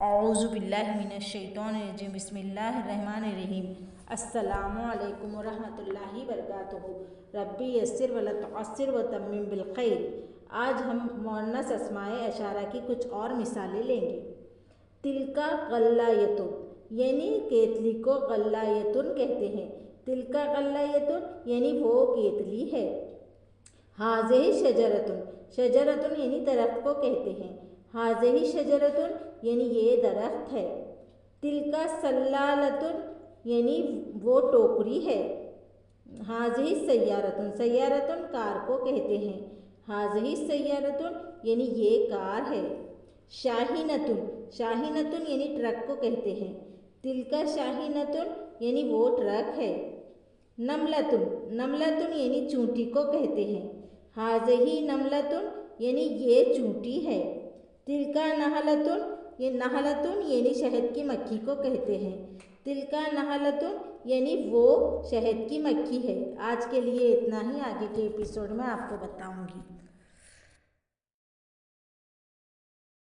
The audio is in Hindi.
औज़ुबिल्लाहिमिनश्शैतानिर्रजीम बिस्मिल्लाहिर्रहमानिर्रहीम। अस्सलामु अलैकुम वरहमतुल्लाहि वबरकातुहू। रब्बी यस्सिर वला तुअस्सिर वतम्मिम बिल खैर। आज हम मुअन्नस अस्माए अशारा की कुछ और मिसालें लेंगे। तिलका गल्लायतुन, यानी केतली को गल्लायतुन कहते हैं। तिलका गल्लायतुन यानी वो केतली है। हाज़िही शजरतुन, शजरतुन यानी दरख्त को कहते हैं। हाज़िही शजरतुन यानी ये दरख्त है। तिलका सल्लालतुन यानी वो टोकरी है। हाज़िही सय्यारतुन, सय्यारतुन कार को कहते हैं। हाज़िही सय्यारतुन यानी ये कार है। शाहीनतुन, शाहीनतुन यानी ट्रक को कहते हैं। तिलका शाहीनतुन यानी वो ट्रक है। नमलतुन, नमलतुन यानी चूंटी को कहते हैं। हाज़िही नमलतुन यानी ये चूंटी है। तिलका नहलतुन, ये नहलतुन यानी शहद की मक्खी को कहते हैं। तिलका नहलतुन यानी वो शहद की मक्खी है। आज के लिए इतना ही, आगे के एपिसोड में आपको बताऊंगी।